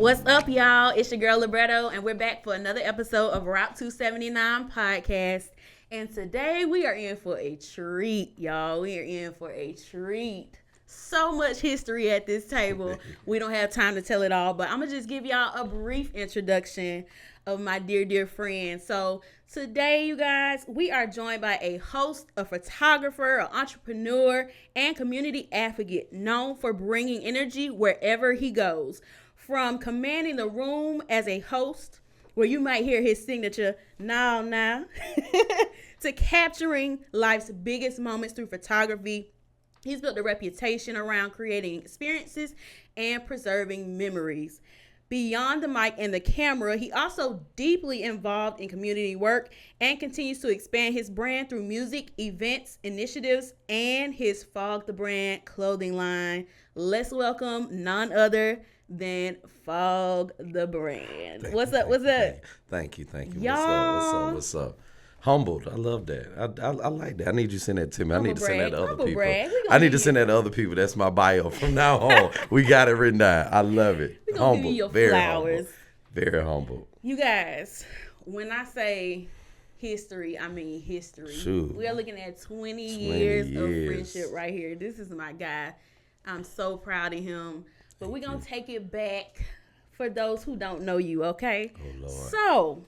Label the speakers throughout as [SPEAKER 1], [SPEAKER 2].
[SPEAKER 1] What's up, y'all? It's your girl Libretto, and we're back for another episode of Route 279 podcast. And today we are in for a treat, y'all. We are in for a treat. So much history at this table. We don't have time to tell it all, but I'm going to just give y'all a brief introduction of my dear friend. So today, you guys, we are joined by a host, a photographer, an entrepreneur, and community advocate known for bringing energy wherever he goes. From commanding the room as a host, where you might hear his signature, now, to capturing life's biggest moments through photography. He's built a reputation around creating experiences and preserving memories. Beyond the mic and the camera, he also deeply involved in community work and continues to expand his brand through music, events, initiatives, and his Fogg the Brand clothing line. Let's welcome none other than Fogg the Brand. What's up?
[SPEAKER 2] Thank you.
[SPEAKER 1] Y'all.
[SPEAKER 2] What's up? Humbled. I love that. I like that. I need you to send that to me. I need to send that to other people. I need to send that to other people. That's my bio from now on. We got it written down. I love it.
[SPEAKER 1] We're gonna give you your flowers.
[SPEAKER 2] Very humble.
[SPEAKER 1] You guys, when I say history, I mean history.
[SPEAKER 2] Shoot.
[SPEAKER 1] We are looking at 20 years of friendship right here. This is my guy. I'm so proud of him. But we're going to take it back for those who don't know you, okay?
[SPEAKER 2] Oh, Lord.
[SPEAKER 1] So,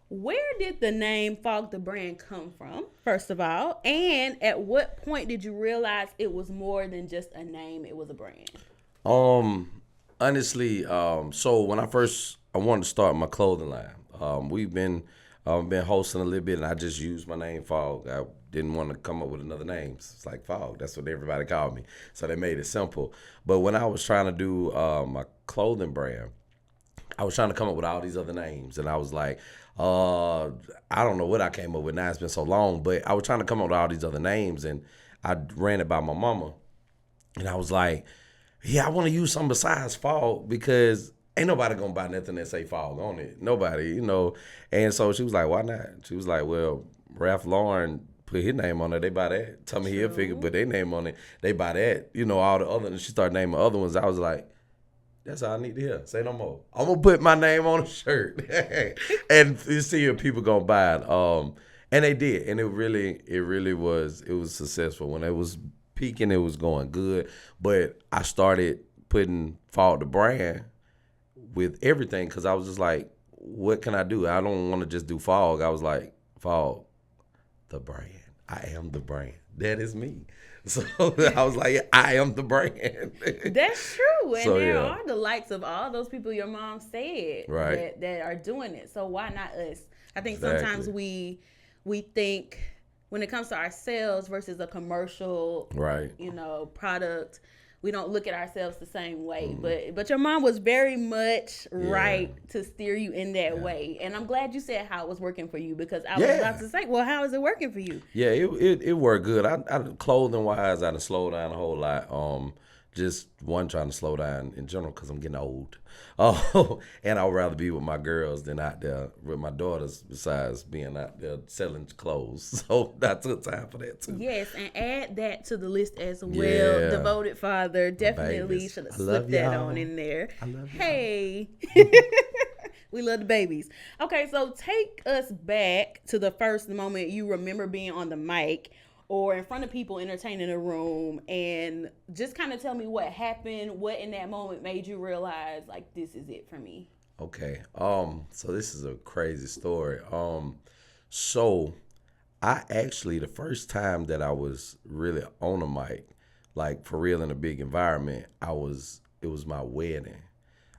[SPEAKER 1] where did the name Fogg the Brand come from, first of all? And at what point did you realize it was more than just a name, it was a brand?
[SPEAKER 2] Honestly, so when I wanted to start my clothing line. We've been hosting a little bit, and I just used my name, Fogg. I didn't want to come up with another name. It's like Fogg. That's what everybody called me. So they made it simple. But when I was trying to do my clothing brand, I was trying to come up with all these other names. And I was like, I don't know what I came up with. Now it's been so long. But I was trying to come up with all these other names. And I ran it by my mama. And I was like, yeah, I want to use something besides Fogg because ain't nobody going to buy nothing that say Fogg on it. Nobody, And so she was like, why not? She was like, well, Ralph Lauren put his name on it, they buy that. Tommy Hilfiger put their name on it, they buy that. All the other, and she started naming other ones. I was like, that's all I need to hear. Say no more. I'm going to put my name on a shirt. And you see if people going to buy it. And they did. And it really was successful. When it was peaking, it was going good. But I started putting Fogg the Brand with everything because I was just like, what can I do? I don't want to just do Fogg. I was like, Fogg the Brand. I am the brand. That is me. So I was like, I am the brand.
[SPEAKER 1] That's true. And there are the likes of all those people your mom said that are doing it. So why not us? I think sometimes we think when it comes to ourselves versus a commercial product, we don't look at ourselves the same way. But your mom was very much right to steer you in that way. And I'm glad you said how it was working for you because I was about to say, well, how is it working for you?
[SPEAKER 2] Yeah, it worked good. I clothing wise, I done slowed down a whole lot. Just trying to slow down in general because I'm getting old. And I would rather be with my girls than out there with my daughters besides being out there selling clothes. So I took time for that too.
[SPEAKER 1] Yes, and add that to the list as well. Yeah. Devoted father. Definitely should have slipped that on in there.
[SPEAKER 2] I love you.
[SPEAKER 1] Hey. We love the babies. Okay, so take us back to the first moment you remember being on the mic or in front of people entertaining a room, and just kind of tell me what happened, what in that moment made you realize, like, this is it for me.
[SPEAKER 2] Okay. So this is a crazy story. So I actually, the first time that I was really on a mic, like for real in a big environment, it was my wedding.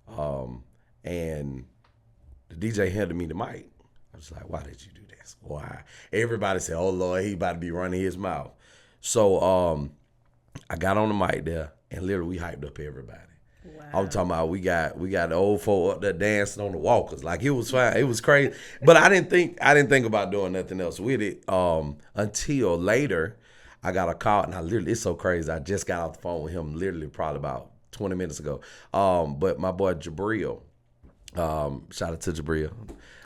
[SPEAKER 2] And the DJ handed me the mic. I was like, why did you do this? Why? Everybody said, oh, Lord, he about to be running his mouth. So I got on the mic there, and literally we hyped up everybody.
[SPEAKER 1] Wow.
[SPEAKER 2] I'm talking about we got the old folk up there dancing on the walkers. Like, it was fine. It was crazy. But I didn't think about doing nothing else with it until later. I got a call, and it's so crazy. I just got off the phone with him literally probably about 20 minutes ago. But my boy Jabril, shout out to Jabril.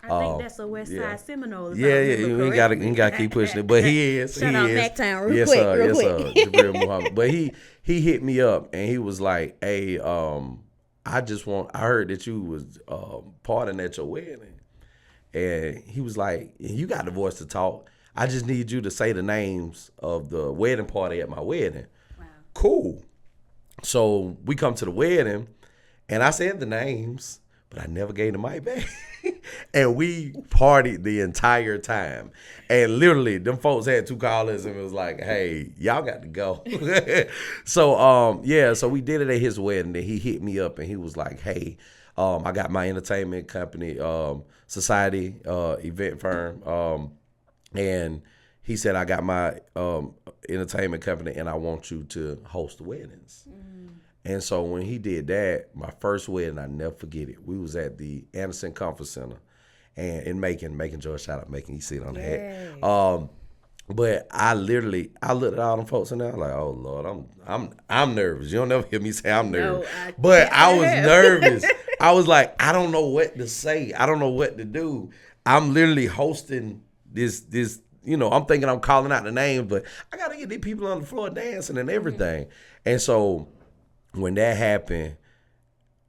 [SPEAKER 1] I think that's a West Side Seminole.
[SPEAKER 2] Yeah. You ain't gotta keep pushing it, but he is.
[SPEAKER 1] Shout out Mactown
[SPEAKER 2] real
[SPEAKER 1] quick.
[SPEAKER 2] Jabril Muhammad. But he hit me up and he was like, "Hey, I heard that you was partying at your wedding. And he was like, you got the voice to talk. I just need you to say the names of the wedding party at my wedding.
[SPEAKER 1] Wow.
[SPEAKER 2] Cool. So we come to the wedding, and I said the names, but I never gave the mic back. And we partied the entire time. And literally, them folks had 2 callers, and it was like, hey, y'all got to go. So we did it at his wedding, and he hit me up, and he was like, hey, I got my entertainment company, society, event firm, and he said, I got my entertainment company, and I want you to host weddings. And so when he did that, my first wedding, I never forget it. We was at the Anderson Conference Center, and in Macon, Georgia, shout out Macon, you see it on the hat. But I looked at all them folks, and I was like, oh Lord, I'm nervous. You don't never hear me say I'm nervous, but I was nervous. I was like, I don't know what to say. I don't know what to do. I'm literally hosting this. I'm thinking I'm calling out the names, but I gotta get these people on the floor dancing and everything. And so when that happened,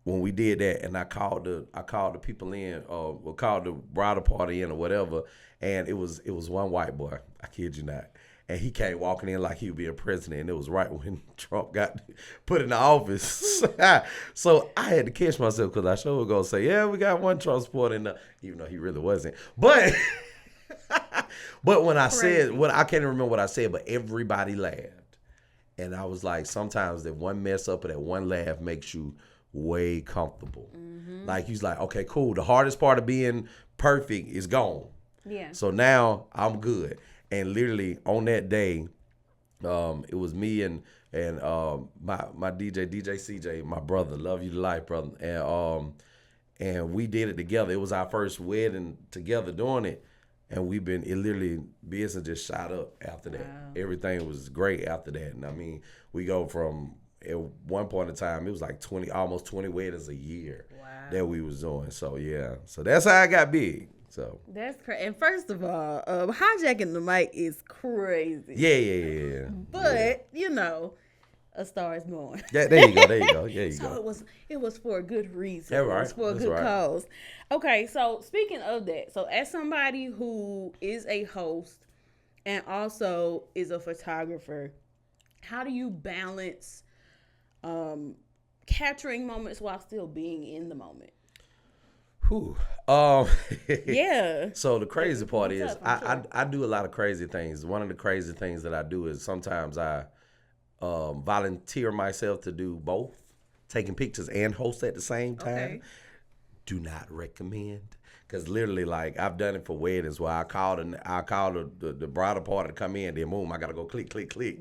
[SPEAKER 2] when we did that, and I called the people in, or called the bridal party in or whatever, and it was one white boy, I kid you not, and he came walking in like he would be a president, and it was right when Trump got put in the office. So I had to catch myself, because I sure was gonna say, yeah, we got one Trump supporter in there, even though he really wasn't. But but when I said I can't even remember what I said, but everybody laughed. And I was like, sometimes that one mess up or that one laugh makes you way comfortable. Like, he's like, okay, cool. The hardest part of being perfect is gone.
[SPEAKER 1] Yeah.
[SPEAKER 2] So now I'm good. And literally on that day, it was me and my DJ CJ, my brother, love you to life, brother. And we did it together. It was our first wedding together doing it. And business just shot up after that. Wow. Everything was great after that. And I mean, we go from, at one point in time, it was like almost 20 weddings a year. Wow. That we was doing. So yeah, so that's how I got big. So
[SPEAKER 1] that's crazy. And first of all, hijacking the mic is crazy.
[SPEAKER 2] Yeah.
[SPEAKER 1] But A Star Is Born.
[SPEAKER 2] Yeah, there you go.
[SPEAKER 1] So it was for a good reason.
[SPEAKER 2] That's right.
[SPEAKER 1] It was for a good cause. Okay, so speaking of that, so as somebody who is a host and also is a photographer, how do you balance capturing moments while still being in the moment? Yeah.
[SPEAKER 2] So the crazy part is I do a lot of crazy things. One of the crazy things that I do is sometimes I volunteer myself to do both, taking pictures and host at the same time. Okay. Do not recommend, because literally, like, I've done it for weddings where I called the bridal party to come in, then boom, I gotta go click.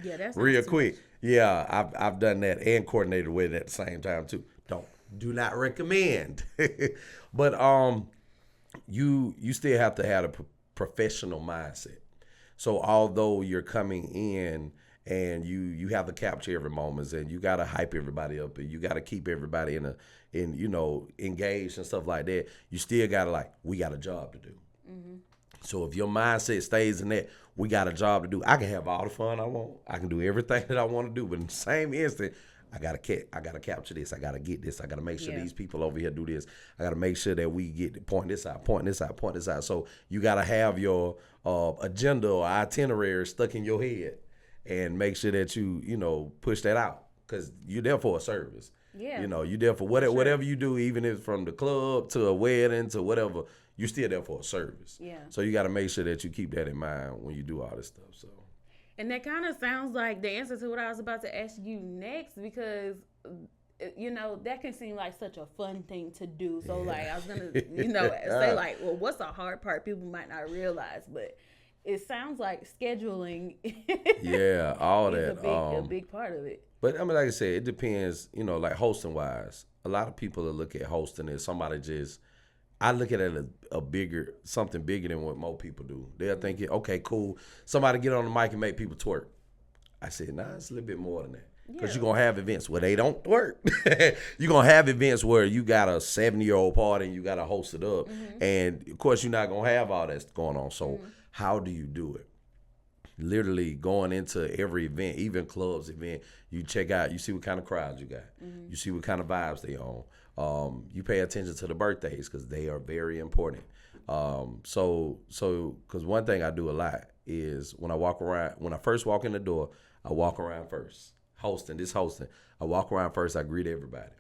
[SPEAKER 1] Yeah, that's
[SPEAKER 2] real quick. Yeah, I've done that and coordinated a wedding at the same time too. Do not recommend. But you still have to have a professional mindset. So although you're coming in and you have to capture every moment, and you gotta hype everybody up, and you gotta keep everybody engaged and stuff like that, you still gotta, we got a job to do. Mm-hmm. So if your mindset stays in that, we got a job to do. I can have all the fun I want. I can do everything that I want to do, but in the same instant, I gotta capture this. I gotta get this. I gotta make sure these people over here do this. I gotta make sure that we get to point this out. So you gotta have your agenda or itinerary stuck in your head, and make sure that you push that out, because you're there for a service. Yeah. You're there for whatever you do, even if from the club to a wedding to whatever, you're still there for a service. Yeah. So you got to make sure that you keep that in mind when you do all this stuff. So.
[SPEAKER 1] And that kind of sounds like the answer to what I was about to ask you next, because that can seem like such a fun thing to do. So I was gonna say well, what's the hard part people might not realize, but it sounds like scheduling.
[SPEAKER 2] Yeah, all that.
[SPEAKER 1] A big part of it.
[SPEAKER 2] But I mean, like I said, it depends. Like hosting wise, a lot of people will look at hosting as somebody just. I look at it as something bigger than what most people do. They're thinking, okay, cool, somebody get on the mic and make people twerk. I said, nah, it's a little bit more than that. Because you're going to have events where they don't twerk. You're going to have events where you got a 70-year-old party and you got to host it up. Mm-hmm. And, of course, you're not going to have all that going on. So how do you do it? literally going into every event, even clubs event, you check out, you see what kind of crowds you got. You see what kind of vibes they on. You pay attention to the birthdays because they are very important. Because one thing I do a lot is when I first walk in the door, I walk around first. Hosting. I walk around first, I greet everybody.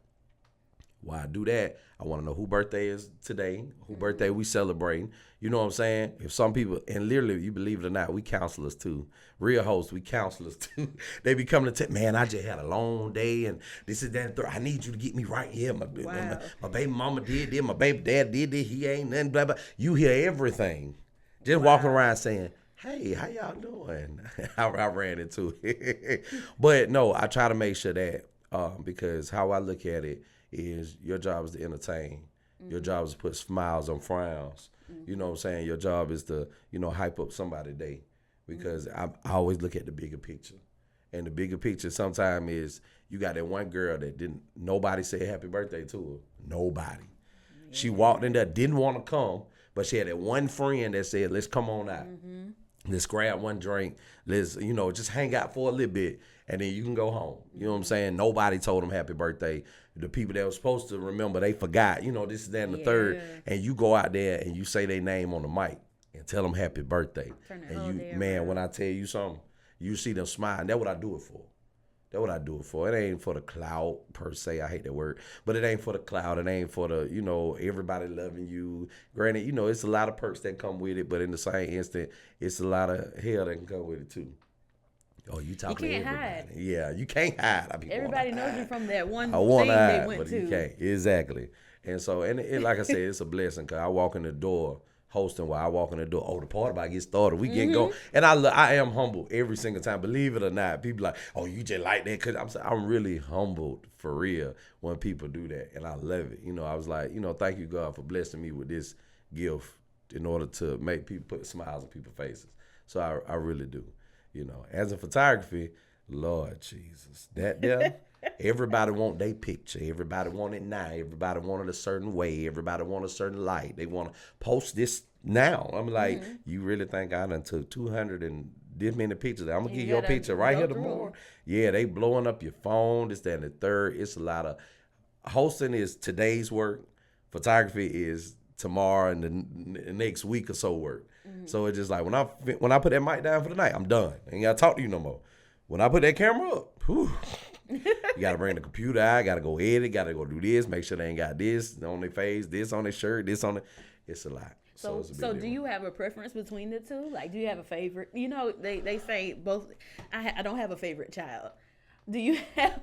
[SPEAKER 2] Why I do that, I want to know who birthday is today, who birthday we celebrating. You know what I'm saying? If some people, and literally, you believe it or not, we counselors too. Real hosts, we counselors too. They be coming to man, I just had a long day, and this is that. I need you to get me right here. My baby mama did this, my baby dad did this, he ain't nothing, blah, blah. You hear everything. Just walking around saying, hey, how y'all doing? I ran into it. But no, I try to make sure that, because how I look at it is your job is to entertain. Your job is to put smiles on frowns. You know what I'm saying? Your job is to, hype up somebody's day. Because I always look at the bigger picture. And the bigger picture sometimes is you got that one girl that nobody say happy birthday to her. Nobody. Yeah. She walked in there, didn't want to come, but she had that one friend that said, let's come on out. Let's grab one drink. Let's, just hang out for a little bit, and then you can go home. You know what I'm saying? Nobody told them happy birthday. The people that were supposed to remember, they forgot. This is that and the third. And you go out there and you say their name on the mic and tell them happy birthday. When I tell you something, you see them smiling. That's what I do it for. It ain't for the clout per se. I hate that word, but it ain't for the clout. It ain't for the, everybody loving you. Granted, it's a lot of perks that come with it, but in the same instant, it's a lot of hell that can come with it too. Oh, you talking to everybody. Hide. Yeah, you can't hide.
[SPEAKER 1] Everybody knows you from that one thing they went to.
[SPEAKER 2] You can't. Exactly. And so, like I said, it's a blessing because I walk in the door hosting while I walk in the door. Oh, the party about to get started. We get going. And I am humbled every single time. Believe it or not, people like, oh, you just like that. Because I'm really humbled for real when people do that. And I love it. I was like, thank you, God, for blessing me with this gift in order to make people put smiles on people's faces. So I really do. As in photography, Lord Jesus, that there, everybody want their picture. Everybody want it now. Everybody want it a certain way. Everybody want a certain light. They want to post this now. I'm like, you really think I done took 200 and this many pictures? I'm going to give your picture right here tomorrow. Yeah, they blowing up your phone, this, that, and the third. It's a lot of, hosting is today's work. Photography is tomorrow and the next week or so work. So it's just like when I put that mic down for the night, I'm done. I ain't got to talk to you no more. When I put that camera up, you got to bring the computer out, got to go edit, got to go do this, make sure they ain't got this on their face, this on their shirt, this on it's a lot.
[SPEAKER 1] So do you have a preference between the two? Like, do you have a favorite? They say both. I don't have a favorite child. Do you have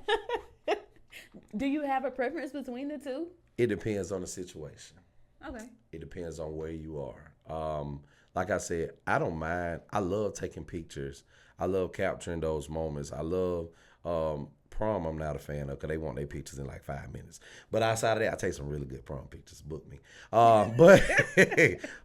[SPEAKER 1] a preference between the two?
[SPEAKER 2] It depends on the situation.
[SPEAKER 1] Okay.
[SPEAKER 2] It depends on where you are. Like I said, I don't mind. I love taking pictures. I love capturing those moments. I love prom. I'm not a fan of because they want their pictures in like 5 minutes. But outside of that, I take some really good prom pictures. Book me. But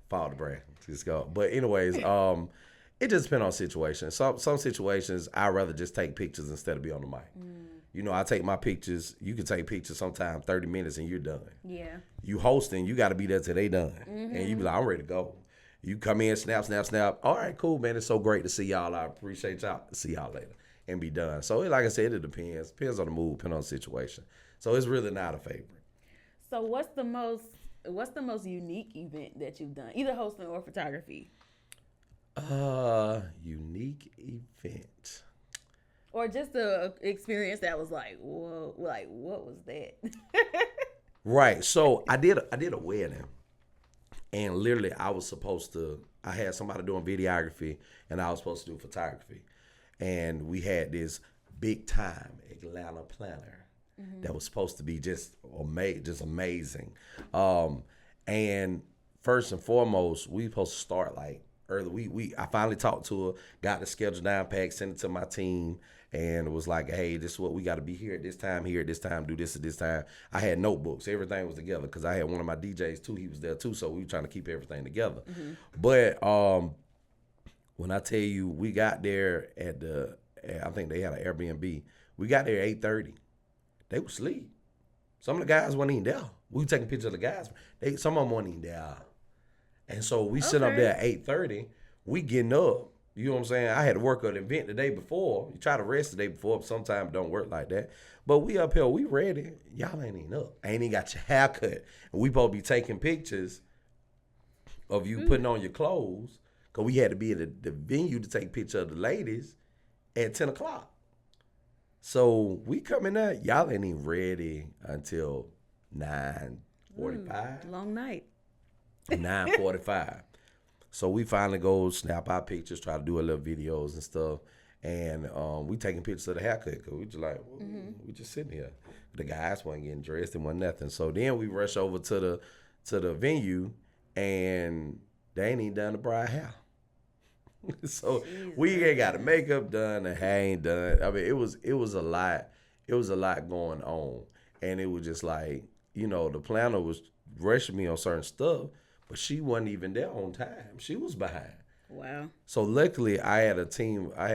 [SPEAKER 2] Fogg the Brand. Just go. But anyways, it just depends on situations. Some situations I'd rather just take pictures instead of be on the mic. I take my pictures. You can take pictures sometime 30 minutes and you're done.
[SPEAKER 1] Yeah.
[SPEAKER 2] You hosting, you got to be there till they done. And you be like, I'm ready to go. You come in, snap. All right, cool, man. It's so great to see y'all. I appreciate y'all. See y'all later. And be done. So like I said, it depends. Depends on the mood, depends on the situation. So it's really not a favorite.
[SPEAKER 1] So what's the most unique event that you've done? Either hosting or photography?
[SPEAKER 2] Unique event.
[SPEAKER 1] Or just a experience that was like, whoa, like what was that?
[SPEAKER 2] Right. So I did a wedding. And literally, I had somebody doing videography, and I was supposed to do photography. And we had this big time Atlanta planner that was supposed to be just amazing. And first and foremost, we supposed to start like early. I finally talked to her, got the schedule down packed, sent it to my team, and it was like, hey, this is what we got to be here at this time, do this at this time. I had notebooks. Everything was together because I had one of my DJs too. He was there too, so we were trying to keep everything together. But when I tell you, we got there I think they had an Airbnb. We got there at 8:30. They were asleep. Some of the guys weren't even there. We were taking pictures of the guys. Some of them weren't even there. And so we sit up there at 8:30. We getting up. You know what I'm saying? I had to work an event the day before. You try to rest the day before, but sometimes it don't work like that. But we up here, we ready. Y'all ain't even up. Ain't even got your hair cut. And we supposed to be taking pictures of you putting on your clothes. Because we had to be at the venue to take picture of the ladies at 10 o'clock. So we come in there, y'all ain't even ready until 9:45.
[SPEAKER 1] Long night.
[SPEAKER 2] 9:45. So we finally go snap our pictures, try to do a little videos and stuff. And we taking pictures of the haircut because we just like, we just sitting here. The guys weren't getting dressed and wasn't nothing. So then we rush over to the venue and they ain't even done the bride hair. So we ain't got the makeup done, the hair ain't done. I mean, it was a lot. It was a lot going on. And it was just like, you know, the planner was rushing me on certain stuff, but she wasn't even there on time. She was behind.
[SPEAKER 1] Wow.
[SPEAKER 2] So luckily, I had a team. I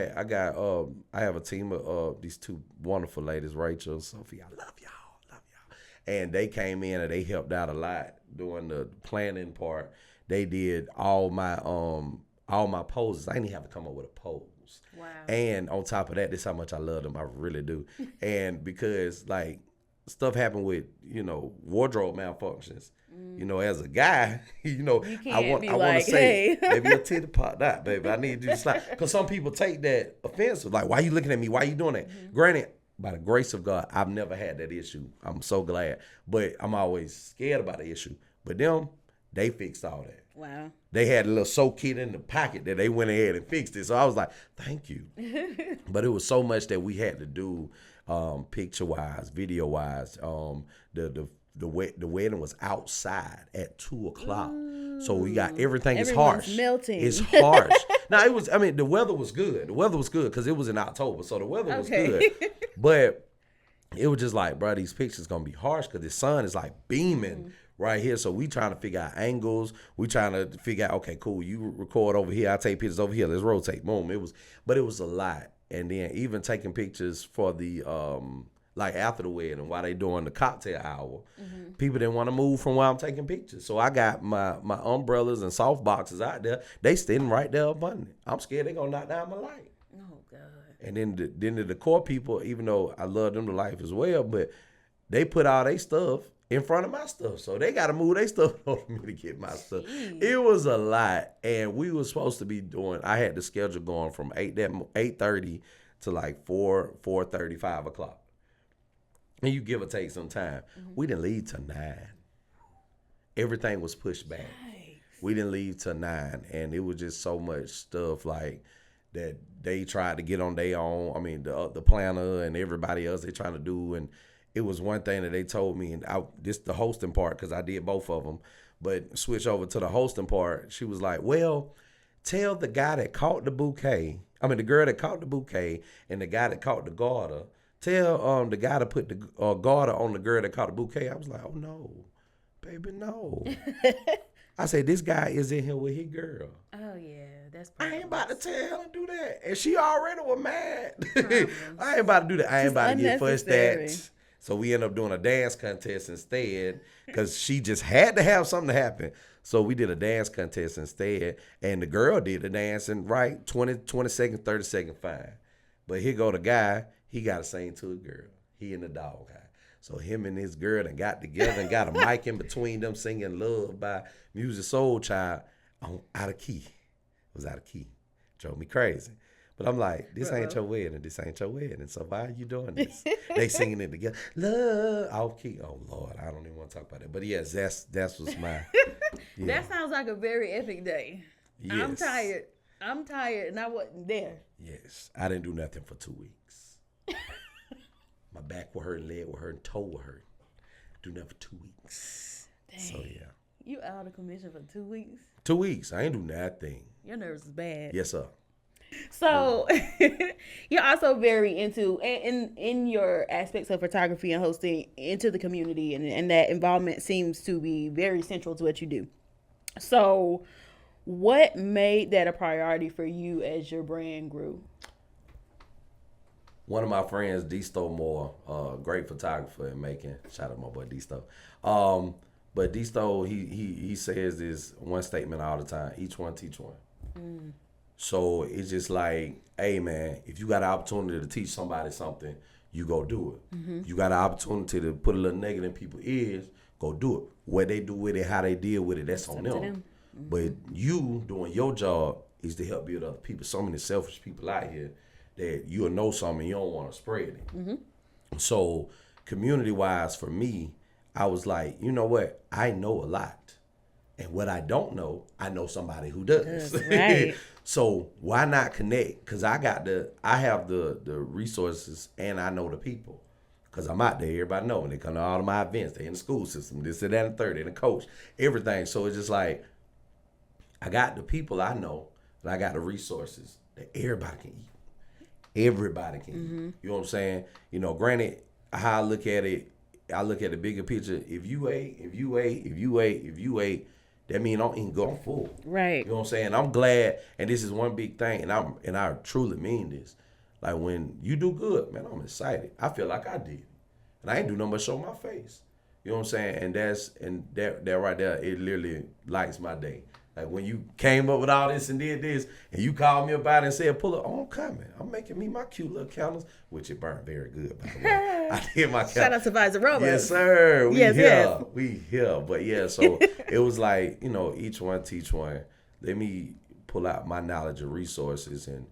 [SPEAKER 2] have a team of these two wonderful ladies, Rachel and Sophie. I love y'all, and they came in and they helped out a lot during the planning part. They did all my poses. I didn't even have to come up with a pose.
[SPEAKER 1] Wow.
[SPEAKER 2] And on top of that, this is how much I love them. I really do. And because like stuff happened with, you know, wardrobe malfunctions. You know, as a guy, you know, I want to say, maybe your titty popped out, baby. I need you to slide. Because some people take that offensive. Like, why you looking at me? Why you doing that? Granted, by the grace of God, I've never had that issue. I'm so glad. But I'm always scared about the issue. But them, they fixed all that.
[SPEAKER 1] Wow.
[SPEAKER 2] They had a little soak kit in the pocket that they went ahead and fixed it. So I was like, thank you. But it was so much that we had to do picture-wise, video-wise. The wedding was outside at 2 o'clock. So we got everything is harsh.
[SPEAKER 1] Melting.
[SPEAKER 2] It's harsh. Now it was, I mean, the weather was good. The weather was good because it was in October. So the weather was good. But it was just like, bro, these pictures gonna be harsh because the sun is like beaming right here. So we trying to figure out angles. We trying to figure out, okay, cool, you record over here, I take pictures over here. Let's rotate. Boom. It was a lot. And then even taking pictures for the like after the wedding, while they doing the cocktail hour, people didn't want to move from where I'm taking pictures. So I got my umbrellas and soft boxes out there. They standing right there abundant. I'm scared they gonna knock down my light.
[SPEAKER 1] Oh God.
[SPEAKER 2] And then the decor people, even though I love them to life as well, but they put all their stuff in front of my stuff. So they got to move their stuff over me to get my stuff. It was a lot. And we were supposed to be doing, I had the schedule going from 8:30 to like 4:30, 5 o'clock. And you give or take some time. We didn't leave till 9. Everything was pushed back.
[SPEAKER 1] Nice.
[SPEAKER 2] We didn't leave till 9. And it was just so much stuff like that they tried to get on their own. I mean, the planner and everybody else they trying to do. And it was one thing that they told me, and this the hosting part because I did both of them. But switch over to the hosting part. She was like, well, tell the guy that caught the bouquet, the girl that caught the bouquet and the guy that caught the garter, tell the guy to put the garter on the girl that caught the bouquet. I was like, oh, no, baby, no. I said, this guy is in here with his girl.
[SPEAKER 1] Oh, yeah. That's
[SPEAKER 2] I ain't about to tell her to do that. And she already was mad. I ain't about to do that. I ain't about to get fussed at. So we ended up doing a dance contest instead because she just had to have something to happen. So we did a dance contest instead. And the girl did the dancing, right? 20 seconds, 30 seconds, fine. But here go the guy. He got to sing to a girl. He and the dog guy. So him and his girl done got together and got a mic in between them singing Love by Music Soul Child out of key. It was out of key. Drove me crazy. But I'm like, this ain't your wedding. This ain't your wedding. So why are you doing this? They singing it together. Love off key. Oh, Lord. I don't even want to talk about it. But yes, that's what's my. Yeah.
[SPEAKER 1] That sounds like a very epic day.
[SPEAKER 2] Yes.
[SPEAKER 1] I'm tired and I wasn't there.
[SPEAKER 2] Yes. I didn't do nothing for 2 weeks. My back was hurting, leg was hurting, toe was hurting. Do nothing for 2 weeks.
[SPEAKER 1] Dang.
[SPEAKER 2] So, yeah.
[SPEAKER 1] You out of commission for 2 weeks?
[SPEAKER 2] 2 weeks. I ain't do nothing.
[SPEAKER 1] Your nerves is bad.
[SPEAKER 2] Yes, sir.
[SPEAKER 1] So you're also very into in your aspects of photography and hosting into the community, and that involvement seems to be very central to what you do. So what made that a priority for you as your brand grew?
[SPEAKER 2] One of my friends, D-Sto Moore, great photographer in Macon. Shout out my boy D-Sto. But D-Sto, he says this one statement all the time: each one teach one. So it's just like, hey man, if you got an opportunity to teach somebody something, you go do it. You got an opportunity to put a little nugget in people's ears, go do it. What they do with it, how they deal with it, that's on them. But you doing your job is to help build other people. So many selfish people out here that you'll know something, you don't want to spread it. So community wise for me, I was like, you know what? I know a lot. And what I don't know, I know somebody who does.
[SPEAKER 1] Right.
[SPEAKER 2] So why not connect? Because I have the resources and I know the people. Because I'm out there, everybody know. And they come to all of my events. They in the school system, this, that, and the third, and the coach, everything. So it's just like, I got the people I know, and I got the resources that everybody can eat. Everybody can eat. You know what I'm saying? You know, granted, how I look at it, I look at the bigger picture. If you ate, that means I'm eating going full.
[SPEAKER 1] Right.
[SPEAKER 2] You know what I'm saying? I'm glad, and this is one big thing, and I truly mean this. Like when you do good, man, I'm excited. I feel like I did. And I ain't do nothing but show my face. You know what I'm saying? And that right there, it literally lights my day. Like when you came up with all this and did this, and you called me about it and said, pull up, oh, I'm coming. I'm making me my cute little candles, which it burned very good, by the way. I did my candles.
[SPEAKER 1] Shout out to Visor Robo.
[SPEAKER 2] Yes, sir.
[SPEAKER 1] Yes.
[SPEAKER 2] We here. But yeah, so it was like, you know, each one teach one. Let me pull out my knowledge and resources and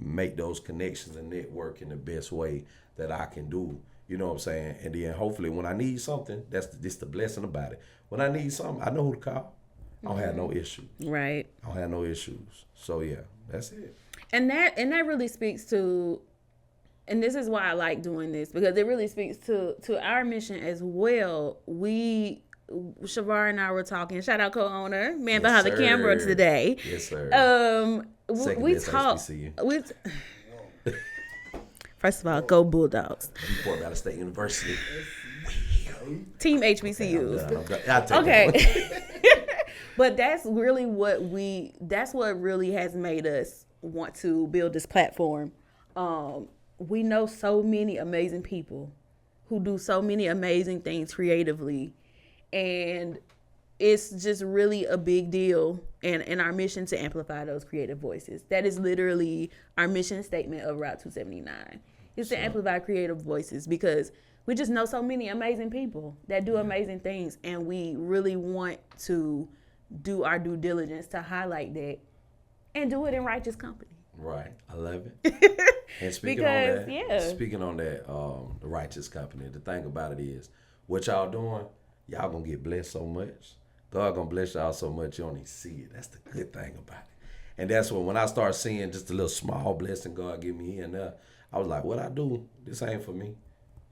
[SPEAKER 2] make those connections and network in the best way that I can do. You know what I'm saying? And then hopefully when I need something, that's the blessing about it. When I need something, I know who to call. I don't have no issues.
[SPEAKER 1] Right.
[SPEAKER 2] I don't have no issues. So yeah, that's it.
[SPEAKER 1] And that really speaks to, and this is why I like doing this, because it really speaks to our mission as well. Shavar and I were talking, shout out co-owner, man behind the camera today.
[SPEAKER 2] Yes, sir.
[SPEAKER 1] We talked. First of all, go Bulldogs.
[SPEAKER 2] Newport Valley State University.
[SPEAKER 1] Team HBCUs.
[SPEAKER 2] I'll take
[SPEAKER 1] Okay. But that's really that's what really has made us want to build this platform. We know so many amazing people who do so many amazing things creatively. And it's just really a big deal and our mission to amplify those creative voices. That is literally our mission statement of Route 279. It's to amplify creative voices because we just know so many amazing people that do amazing things. And we really want to do our due diligence to highlight that and do it in righteous company.
[SPEAKER 2] Right. I love it. And speaking on that, the righteous company, the thing about it is, what y'all doing, y'all gonna get blessed so much. God gonna bless y'all so much you don't even see it. That's the good thing about it. And that's when I start seeing just a little small blessing God give me here and there, I was like, what I do, this ain't for me.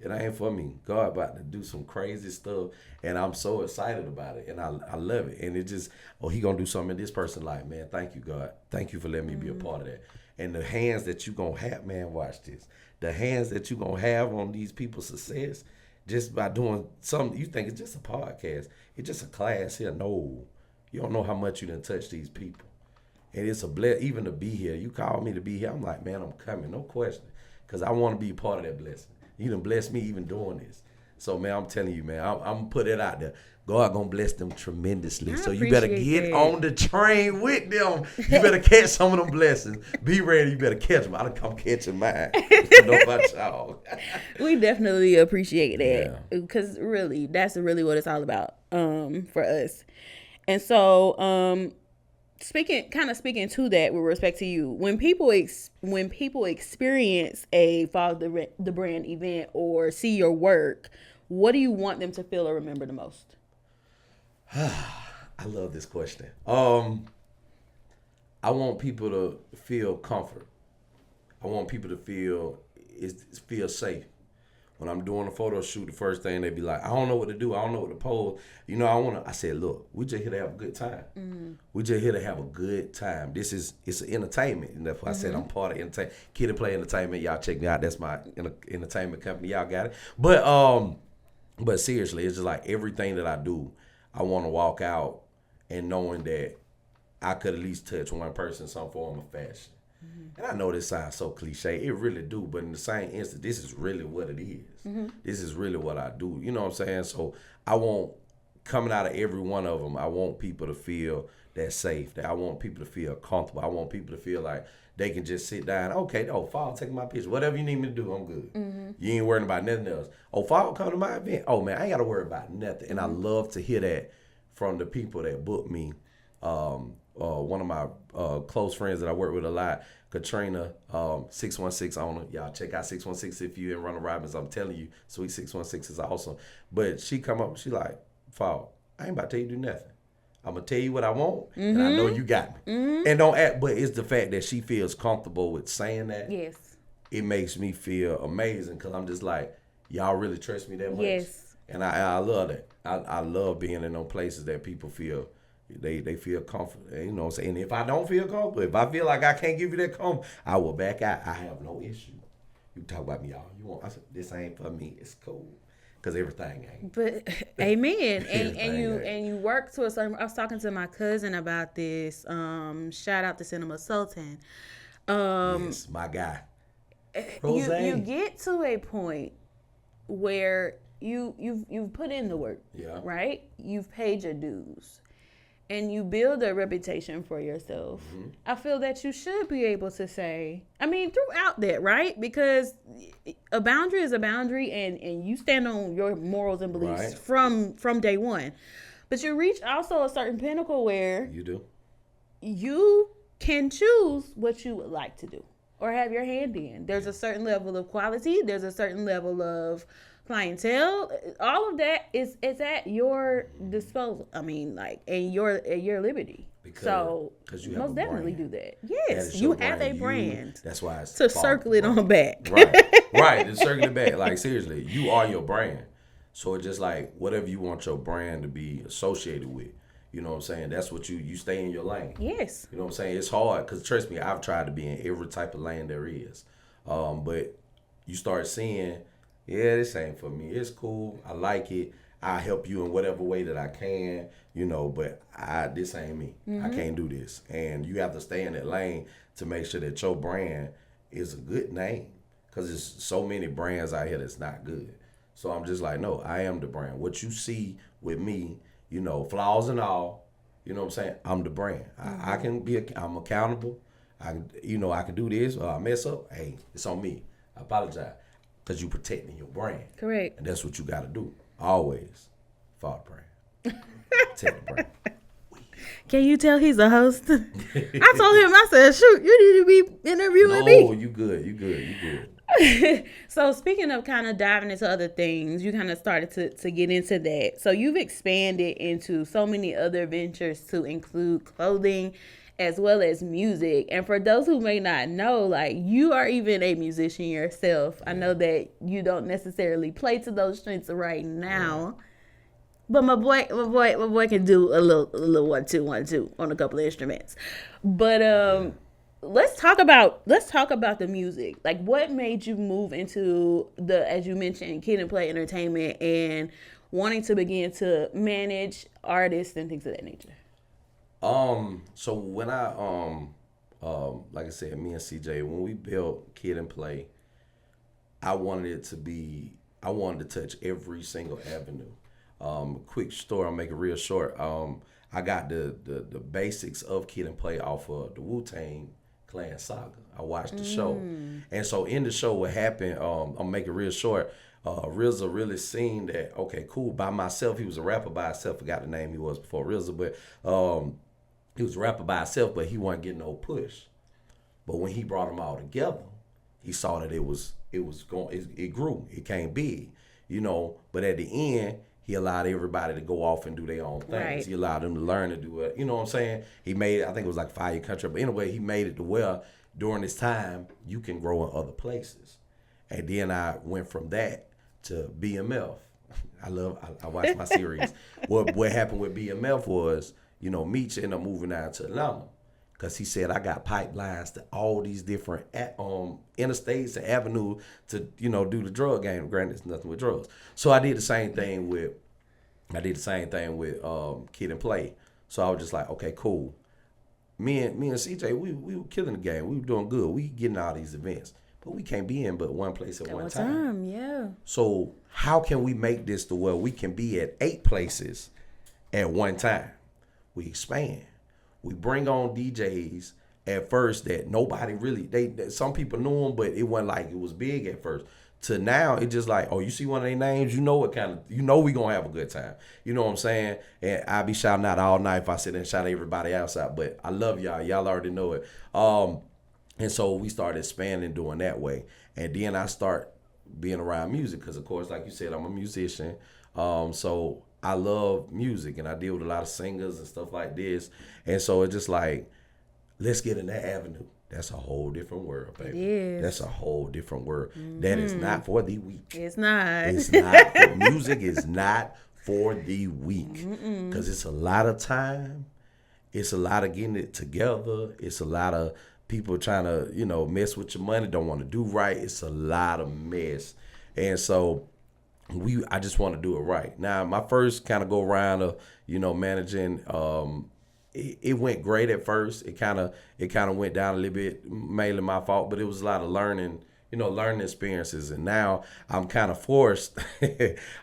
[SPEAKER 2] It ain't for me. God about to do some crazy stuff, and I'm so excited about it, and I love it. And it just, he gonna do something in this person's life, man. Thank you, God. Thank you for letting me be a part of that. And the hands that you gonna have, man, watch this. The hands that you gonna have on these people's success, just by doing something, you think it's just a podcast. It's just a class here. No, you don't know how much you done touch these people. And it's a bless, even to be here. You called me to be here. I'm like, man, I'm coming, no question, because I want to be a part of that blessing. You done blessed me even doing this. So, man, I'm telling you, man, I'm going to put it out there. God going to bless them tremendously. So you better get on the train with them. You better catch some of them blessings. Be ready. You better catch them. I done come catching mine. I don't know about y'all.
[SPEAKER 1] We definitely appreciate that because really, that's really what it's all about for us. And so, speaking to that with respect to you, when people experience a Fogg the Brand event or see your work, what do you want them to feel or remember the most?
[SPEAKER 2] I love this question. I want people to feel comfort. I want people to feel safe. When I'm doing a photo shoot, the first thing they be like, I don't know what to do. I don't know what to pose. You know, I said, look, we just here to have a good time. Mm-hmm. We just here to have a good time. It's an entertainment. And that's why I said I'm part of entertainment. Kid and Play Entertainment. Y'all check me out. That's my entertainment company. Y'all got it. But seriously, it's just like everything that I do, I want to walk out and knowing that I could at least touch one person in some form of fashion. And I know this sounds so cliche. It really do. But in the same instant, this is really what it is. Mm-hmm. This is really what I do. You know what I'm saying? So I want coming out of every one of them, I want people to feel that safe. That I want people to feel comfortable. I want people to feel like they can just sit down. Okay, Fogg, take my picture. Whatever you need me to do, I'm good. Mm-hmm. You ain't worrying about nothing else. Fogg, come to my event. Oh, man, I ain't got to worry about nothing. And I love to hear that from the people that book me. One of my close friends that I work with a lot, Katrina, 616 owner. Y'all check out 616 if you in Ronald Robbins. I'm telling you, Sweet 616 is awesome. But she come up, she like, Fogg, I ain't about to tell you to do nothing. I'm going to tell you what I want, and I know you got me. Mm-hmm. And don't act, but it's the fact that she feels comfortable with saying that.
[SPEAKER 1] Yes.
[SPEAKER 2] It makes me feel amazing because I'm just like, y'all really trust me that much?
[SPEAKER 1] Yes.
[SPEAKER 2] And I love that. I love being in those places that people feel, they feel comfortable. You know what I'm saying? And if I don't feel comfortable, if I feel like I can't give you that comfort, I will back out. I have no issue. You talk about me, y'all. You want? I said, this ain't for me. It's cool. Because everything ain't.
[SPEAKER 1] But amen. and you work to a certain. I was talking to my cousin about this. Shout out to Cinema Sultan.
[SPEAKER 2] Yes, my guy.
[SPEAKER 1] You get to a point where you've put in the work. Yeah. Right? You've paid your dues. And you build a reputation for yourself. Mm-hmm. I feel that you should be able to say, I mean, throughout that, right? Because a boundary is a boundary, and you stand on your morals and beliefs from day one. But you reach also a certain pinnacle where you can choose what you would like to do or have your hand in. There's a certain level of quality. There's a certain level of clientele. All of that is at your disposal. I mean, like, and your liberty. So you most definitely do that. Yes, you have a brand.
[SPEAKER 2] That's why it's
[SPEAKER 1] to circle it on back.
[SPEAKER 2] Right. To circle it back. Like, seriously, you are your brand. So it's just like whatever you want your brand to be associated with. You know what I'm saying? That's what you stay in your lane.
[SPEAKER 1] Yes.
[SPEAKER 2] You know what I'm saying? It's hard because trust me, I've tried to be in every type of lane there is. But you start seeing, yeah, this ain't for me. It's cool. I like it. I'll help you in whatever way that I can, you know, but this ain't me. Mm-hmm. I can't do this. And you have to stay in that lane to make sure that your brand is a good name because there's so many brands out here that's not good. So I'm just like, no, I am the brand. What you see with me, you know, flaws and all, you know what I'm saying? I'm the brand. Mm-hmm. I'm accountable. I can do this or I mess up. Hey, it's on me. I apologize. Because you're protecting your brand.
[SPEAKER 1] Correct.
[SPEAKER 2] And that's what you got to do. Always. Fogg brand. Protect the brand.
[SPEAKER 1] Can you tell he's a host? I told him, I said, shoot, you need to be interviewing me.
[SPEAKER 2] No, you good.
[SPEAKER 1] So speaking of kind of diving into other things, you kind of started to get into that. So you've expanded into so many other ventures to include clothing as well as music. And for those who may not know, like, you are even a musician yourself. I know that you don't necessarily play to those strengths right now, but my boy can do a little 1-2 on a couple of instruments. But let's talk about the music. Like, what made you move into as you mentioned, Kid and Play Entertainment and wanting to begin to manage artists and things of that nature?
[SPEAKER 2] So when I, like I said, me and CJ, when we built Kid and Play, I wanted to touch every single avenue. Quick story, I'll make it real short. I got the basics of Kid and Play off of the Wu-Tang Clan saga. I watched the show. And so in the show, what happened, I'll make it real short. RZA really seen that, okay, cool, by myself, he was a rapper by himself, forgot the name he was before RZA, but he was a rapper by himself, but he wasn't getting no push. But when he brought them all together, he saw that it grew, it came big, you know. But at the end, he allowed everybody to go off and do their own things. Right. He allowed them to learn to do it. You know what I'm saying? He made it, I think it was like 5 Year Country, but anyway, he made it to where during this time you can grow in other places. And then I went from that to BMF. I watched my series. What happened with BMF was, you know, Meech ended up moving out to Atlanta because he said, I got pipelines to all these different interstates and avenues to, you know, do the drug game. Granted, it's nothing with drugs. So I did the same thing with Kid and Play. So I was just like, okay, cool. Me and CJ, we were killing the game. We were doing good. We getting all these events. But we can't be in but one place at one time.
[SPEAKER 1] Yeah.
[SPEAKER 2] So how can we make this to where we can be at 8 places at one time. We expand. We bring on DJs at first that nobody really, some people knew them, but it wasn't like it was big at first. To now, it's just like, oh, you see one of their names, you know what kind of, you know we gonna have a good time. You know what I'm saying? And I be shouting out all night if I sit and shout everybody else out. But I love y'all. Y'all already know it. And so we started expanding doing that way. And then I start being around music because, of course, like you said, I'm a musician. So I love music and I deal with a lot of singers and stuff like this. And so it's just like, let's get in that avenue. That's a whole different world, baby.
[SPEAKER 1] It is.
[SPEAKER 2] That's a whole different world. That is not for the weak.
[SPEAKER 1] It's not.
[SPEAKER 2] It's not. Music is not for the weak. Because it's a lot of time. It's a lot of getting it together. It's a lot of people trying to, mess with your money, don't want to do right. It's a lot of mess. And so I just want to do it right. Now, my first kind of go around of, managing, it went great at first. It kind of went down a little bit, mainly my fault, but it was a lot of learning experiences. And now I'm kind of forced.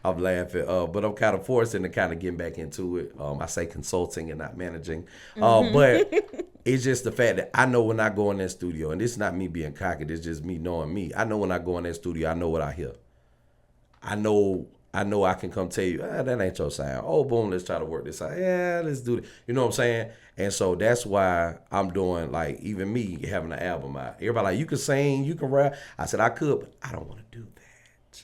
[SPEAKER 2] I'm laughing, but I'm kind of forced into kind of getting back into it. I say consulting and not managing, but it's just the fact that I know when I go in that studio, and this is not me being cocky. This is just me knowing me. I know when I go in that studio, I know what I hear. I know I can come tell you, that ain't your sound. Oh, boom, let's try to work this out. Yeah, let's do it. You know what I'm saying? And so that's why I'm doing, like, even me having an album out. Everybody like, you can sing, you can rap. I said I could, but I don't want to do that.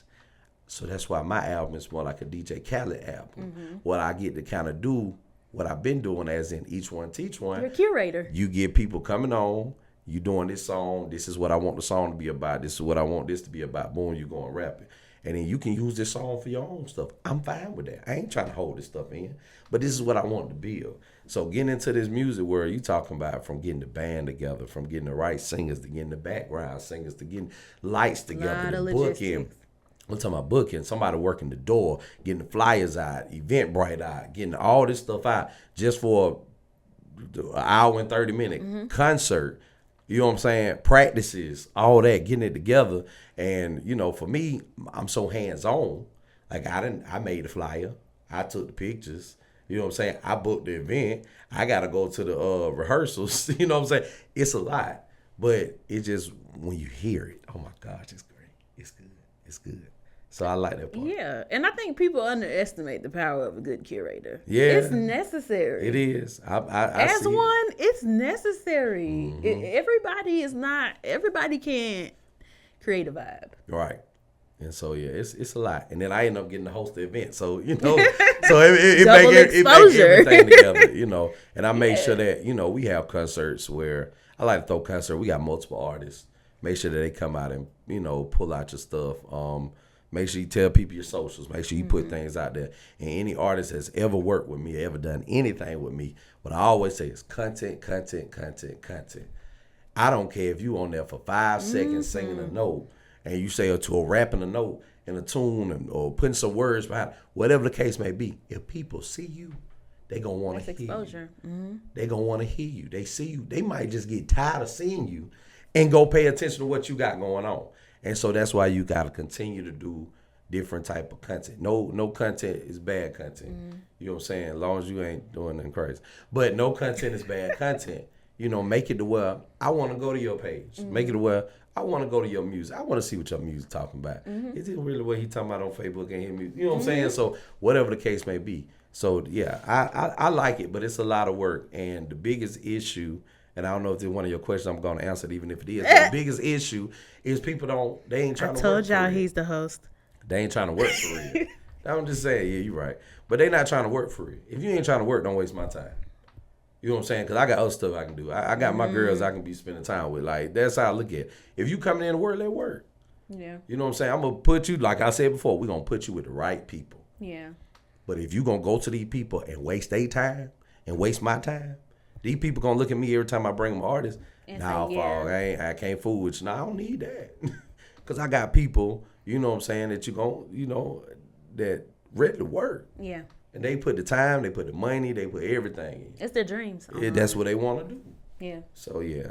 [SPEAKER 2] So that's why my album is more like a DJ Khaled album. What I get to kind of do, what I've been doing as in each one teach one.
[SPEAKER 1] You're a curator.
[SPEAKER 2] You get people coming on. You doing this song. This is what I want the song to be about. This is what I want this to be about. Boom, you go and rap it. And then you can use this song for your own stuff. I'm fine with that. I ain't trying to hold this stuff in. But this is what I want to build. So getting into this music world, you talking about from getting the band together, from getting the right singers to getting the background singers to getting lights together, to booking. I'm talking about booking, somebody working the door, getting the flyers out, Eventbrite out, getting all this stuff out just for an hour and 30-minute concert. You know what I'm saying? Practices, all that, getting it together. And, for me, I'm so hands-on. Like, I made the flyer. I took the pictures. You know what I'm saying? I booked the event. I got to go to the rehearsals. You know what I'm saying? It's a lot. But it's just, when you hear it, oh, my gosh, it's great. It's good. It's good. So I like that part.
[SPEAKER 1] Yeah, and I think people underestimate the power of a good curator.
[SPEAKER 2] Yeah.
[SPEAKER 1] It's necessary.
[SPEAKER 2] It is.
[SPEAKER 1] As
[SPEAKER 2] see
[SPEAKER 1] one, it's necessary. Everybody can't create a vibe.
[SPEAKER 2] Right. And so, yeah, it's a lot. And then I end up getting to host the event. So, so it makes everything together, And I make sure that, we have concerts where I like to throw concerts. We got multiple artists. Make sure that they come out and, pull out your stuff. Make sure you tell people your socials. Make sure you put things out there. And any artist that's ever worked with me, ever done anything with me, what I always say is content, content, content, content. I don't care if you on there for 5 seconds singing a note and you say to a rapping a note and a tune or putting some words behind it, whatever the case may be. If people see you, they going to want to hear
[SPEAKER 1] exposure.
[SPEAKER 2] you. They going to want to hear you. They see you. They might just get tired of seeing you and go pay attention to what you got going on. And so that's why you got to continue to do different type of content. No content is bad content. You know what I'm saying? As long as you ain't doing nothing crazy. But no content is bad content. Make it to where I want to go to your page. Make it to where I want to go to your music. I want to see what your music talking about. Is it really what he talking about on Facebook and him? You know what I'm saying? So whatever the case may be. So yeah, I like it, but it's a lot of work. And the biggest issue, and I don't know if it's one of your questions, I'm going to answer it even if it is. But the biggest issue is people they ain't trying to work. I
[SPEAKER 1] told y'all he's the host.
[SPEAKER 2] They ain't trying to work for real. I'm just saying, yeah, you're right. But they not trying to work for real. If you ain't trying to work, don't waste my time. You know what I'm saying? Because I got other stuff I can do. I got my girls I can be spending time with. Like, that's how I look at it. If you coming in to work, let work.
[SPEAKER 1] Yeah.
[SPEAKER 2] You know what I'm saying? I'm going to put you, like I said before, we're going to put you with the right people.
[SPEAKER 1] Yeah.
[SPEAKER 2] But if you going to go to these people and waste their time and waste my time, these people going to look at me every time I bring them artists. Nah, Fogg, I can't fool with you. Nah, I don't need that. Because I got people, you know what I'm saying, that that ready to work.
[SPEAKER 1] Yeah.
[SPEAKER 2] And they put the time, they put the money, they put everything in.
[SPEAKER 1] It's their dreams.
[SPEAKER 2] That's what they want to do.
[SPEAKER 1] Yeah.
[SPEAKER 2] So, yeah.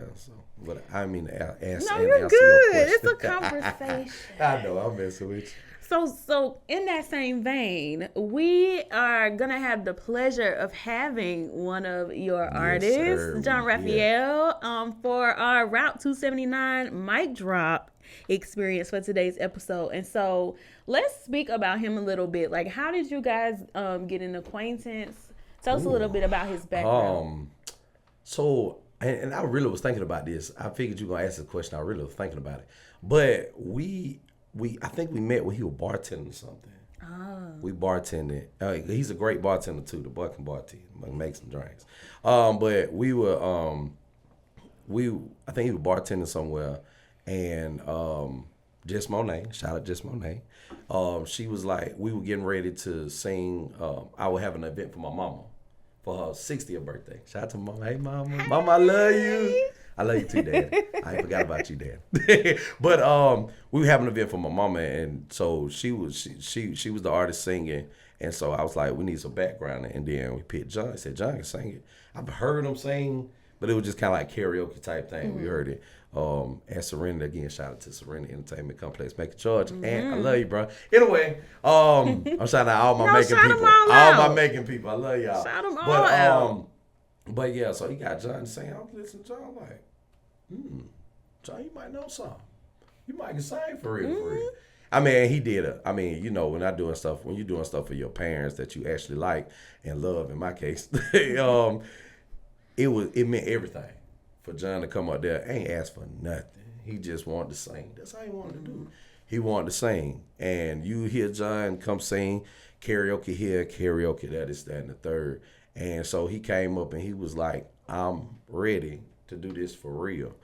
[SPEAKER 2] But I mean, ask
[SPEAKER 1] No,
[SPEAKER 2] and
[SPEAKER 1] you're
[SPEAKER 2] answer
[SPEAKER 1] good.
[SPEAKER 2] your
[SPEAKER 1] It's
[SPEAKER 2] question.
[SPEAKER 1] a conversation.
[SPEAKER 2] I know, I'm messing with
[SPEAKER 1] So in that same vein, we are gonna have the pleasure of having one of your artists,
[SPEAKER 2] sir.
[SPEAKER 1] John Raphael, for our Route 279 mic drop experience for today's episode. And so let's speak about him a little bit. Like, how did you guys get an acquaintance? Tell us a little bit about his background.
[SPEAKER 2] So, and I really was thinking about this. I figured you were gonna ask this question. I really was thinking about it. But I think we met when he was bartending or something. Oh. We bartended. He's a great bartender too. The boy can bartend, make some drinks. But we were, I think he was bartending somewhere, and Jess Monet, shout out Jess Monet. She was like, we were getting ready to sing. I would have an event for my mama for her 60th birthday. Shout out to mama. Hey mama, mama, I love you. I love you too, Dad. I ain't forgot about you, Dad. But we were having an event for my mama, and so she was the artist singing, and so I was like, we need some background, and then we picked John. I said, John can sing it. I've heard him sing, but it was just kind of like karaoke type thing. Mm-hmm. We heard it at Serenity again. Shout out to Serenity Entertainment Complex, Make a Charge, and I love you, bro. Anyway, I'm shouting out all my making people, all my making people. I love y'all.
[SPEAKER 1] Shout them all out.
[SPEAKER 2] But yeah, so he got John saying, I'm listening to John like, John, you might know something. You might can sing for real, for real. I mean, he did it. I mean, you know, when you're doing stuff for your parents that you actually like and love, in my case, it meant everything for John to come out there. Ain't asked for nothing. He just wanted to sing. That's how he wanted to do. He wanted to sing. And you hear John come sing karaoke here, karaoke that, is that, and the third. And so he came up and he was like, I'm ready to do this for real.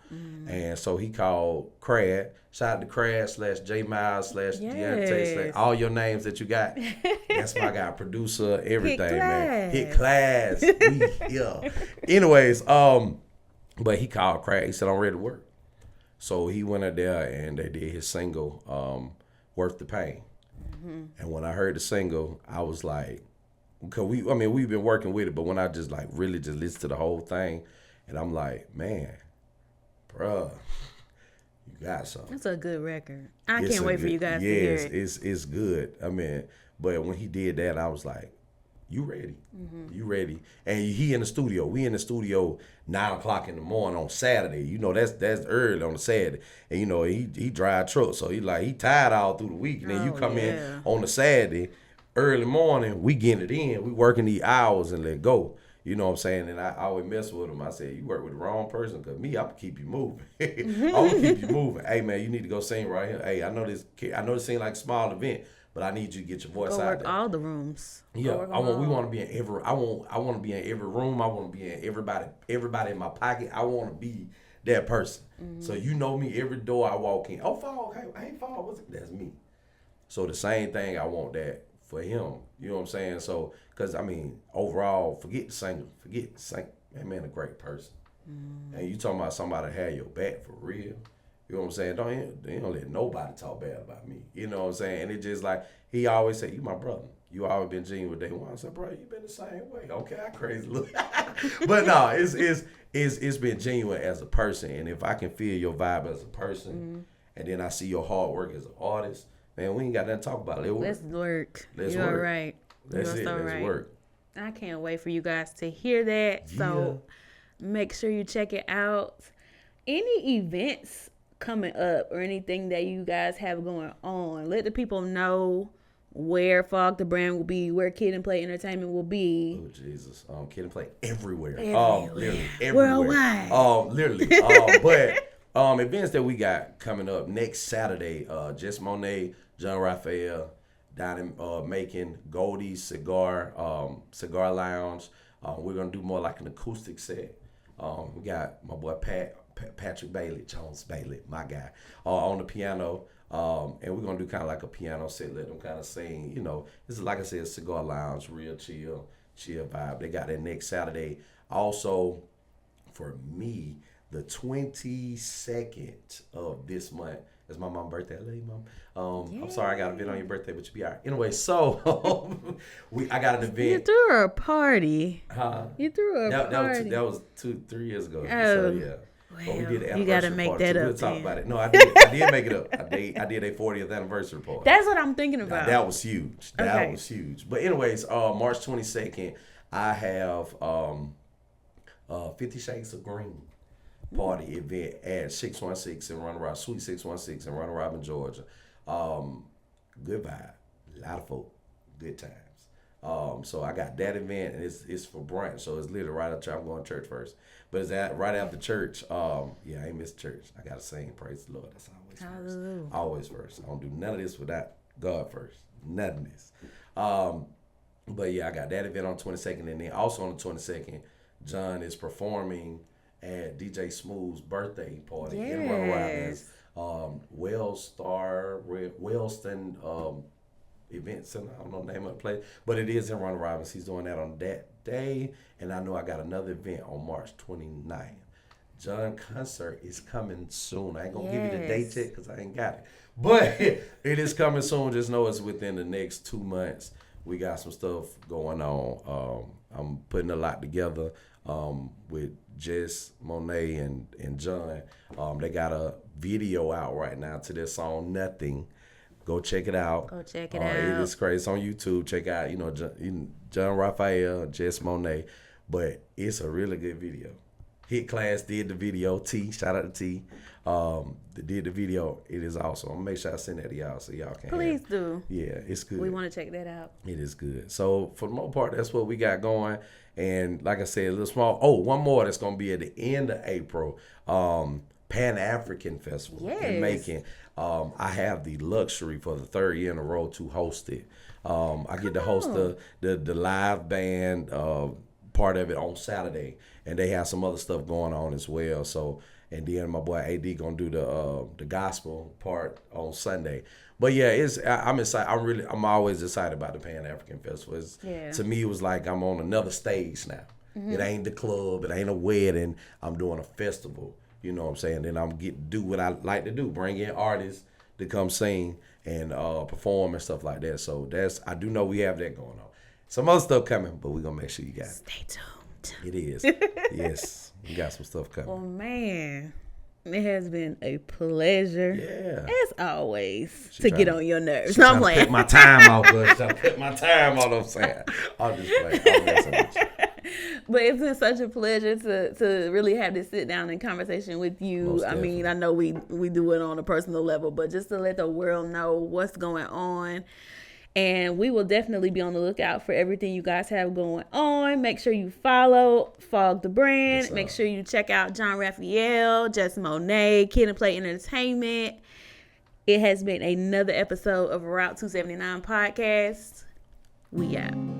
[SPEAKER 2] And so he called Crad. Shout out to Crad / J Miles / Deontay / all your names that you got. That's my guy, producer, everything, man. Hit class. Yeah. Anyways, but he called Crad. He said, I'm ready to work. So he went out there and they did his single, Worth the Pain. And when I heard the single, I was like, because we've been working with it, but when I just like really just listened to the whole thing, and I'm like, man, bruh, you got something.
[SPEAKER 1] That's a good record. I can't wait for you guys to hear it.
[SPEAKER 2] It's good. I mean, but when he did that, I was like, you ready? You ready? And he in the studio. We in the studio 9:00 in the morning on Saturday. You know, that's early on a Saturday. And you know, he drive trucks, so he tired all through the week. And then you come in on the Saturday, early morning, we getting it in. We working these hours and let go. You know what I'm saying? And I always mess with him. I said, you work with the wrong person, because me, I'm going to keep you moving. I'm going to keep you moving. Hey, man, you need to go sing right here. Hey, I know this seems like a small event, but I need you to get your voice out there.
[SPEAKER 1] Work all the rooms.
[SPEAKER 2] Yeah, I want to be in every. I want to be in every room. I want to be in everybody in my pocket. I want to be that person. So you know me, every door I walk in. Oh, Fogg, hey, Fogg, what's it? That's me. So the same thing, I want that for him. You know what I'm saying? So, because, I mean, overall, forget the singer. That man a great person. And you talking about somebody that had your back for real. You know what I'm saying? Don't let nobody talk bad about me. You know what I'm saying? And it just like, he always say, you my brother. You always been genuine with day one. I said, bro, you been the same way. Okay, I crazy look. But no, it's been genuine as a person. And if I can feel your vibe as a person, and then I see your hard work as an artist, man, we ain't got nothing to talk about.
[SPEAKER 1] Let's work.
[SPEAKER 2] You're
[SPEAKER 1] right.
[SPEAKER 2] That's it. Let's
[SPEAKER 1] right.
[SPEAKER 2] work.
[SPEAKER 1] I can't wait for you guys to hear that. Yeah. So make sure you check it out. Any events coming up or anything that you guys have going on, let the people know where Fogg the Brand will be, where Kid and Play Entertainment will be.
[SPEAKER 2] Oh, Jesus. Kid and Play everywhere. Literally everywhere.
[SPEAKER 1] Worldwide.
[SPEAKER 2] Literally. But events that we got coming up next Saturday, Jess Monet, John Raphael, down in Macon, Goldie's Cigar Lounge. We're going to do more like an acoustic set. We got my boy Patrick Bailey, Jones Bailey, my guy, on the piano. And we're going to do kind of like a piano set, let them kind of sing. You know, this is, like I said, Cigar Lounge, real chill vibe. They got that next Saturday. Also, for me, the 22nd of this month. It's my mom's birthday. I love you, Mom. I'm sorry I got a event on your birthday, but you'll be all right. Anyway, so I got an event.
[SPEAKER 1] You threw her a party.
[SPEAKER 2] Huh?
[SPEAKER 1] You threw her a party.
[SPEAKER 2] That was 2-3 years ago.
[SPEAKER 1] Oh.
[SPEAKER 2] So, yeah. But we did the
[SPEAKER 1] you gotta
[SPEAKER 2] anniversary
[SPEAKER 1] make
[SPEAKER 2] party.
[SPEAKER 1] that
[SPEAKER 2] So
[SPEAKER 1] up.
[SPEAKER 2] we'll talk
[SPEAKER 1] then.
[SPEAKER 2] about it. No, I did make it up. I did a 40th anniversary party.
[SPEAKER 1] That's what I'm thinking about.
[SPEAKER 2] That was huge. That
[SPEAKER 1] Okay.
[SPEAKER 2] was huge. But anyways, March 22nd, I have 50 Shades of Green party event at 616 in Round Rock, Suite 616 in Round Robin, Georgia. Good vibe, a lot of folk, good times. So I got that event, and it's for brunch, so it's literally right after I'm going to church first. But it's right after church. I ain't missed church. I gotta sing, praise the Lord. That's always
[SPEAKER 1] Hallelujah.
[SPEAKER 2] first. Always first. I don't do none of this without God first. None of this. But yeah, I got that event on 22nd, and then also on the 22nd, John is performing at DJ Smooth's birthday party in Round Robin's Wellston Event Center. I don't know the name of the place, but it is in Round Robin's. He's doing that on that day, and I know I got another event on March 29th. John concert is coming soon. I ain't gonna give you the date yet because I ain't got it, but it is coming soon. Just know it's within the next 2 months. We got some stuff going on. I'm putting a lot together with Jess, Monet, and John. They got a video out right now to their song Nothing. Go check it out.
[SPEAKER 1] Go check it
[SPEAKER 2] It
[SPEAKER 1] out.
[SPEAKER 2] is crazy. It's on YouTube. Check out, John Raphael, Jess Monet. But it's a really good video. Hit Class did the video. T, shout out to T. They did the video. It is awesome. I'm gonna make sure I send that to y'all so y'all can.
[SPEAKER 1] Please do.
[SPEAKER 2] Yeah, it's good.
[SPEAKER 1] We want to check that out.
[SPEAKER 2] It is good. So for the most part, that's what we got going. And like I said, a little small. Oh, one more that's gonna be at the end of April. Pan African Festival in Macon. I have the luxury for the 3rd year in a row to host it. I get to host the live band part of it on Saturday, and they have some other stuff going on as well. So, and then my boy AD gonna do the gospel part on Sunday. But yeah, I'm excited. I'm always excited about the Pan African Festival. To me, it was like I'm on another stage now. Mm-hmm. It ain't the club. It ain't a wedding. I'm doing a festival. You know what I'm saying? Then I'm get to do what I like to do. Bring in artists to come sing and perform and stuff like that. So I do know we have that going on. Some other stuff coming, but we're gonna make sure you got it.
[SPEAKER 1] Stay tuned.
[SPEAKER 2] It is. Yes. We got some stuff coming.
[SPEAKER 1] Oh man. It has been a pleasure, as always, to get on your nerves. No, I'm playing.
[SPEAKER 2] Put my time off, but trying to put my time on. I'm saying, I'll just play. I'll mess with you.
[SPEAKER 1] But it's been such a pleasure to really have this sit down and conversation with you.
[SPEAKER 2] Most
[SPEAKER 1] I mean, I know we do it on a personal level, but just to let the world know what's going on. And we will definitely be on the lookout for everything you guys have going on. Make sure you follow Fogg the Brand.
[SPEAKER 2] Yes,
[SPEAKER 1] make sure you check out John Raphael, Jess Monet, Kid and Play Entertainment. It has been another episode of Route 279 Podcast. We out.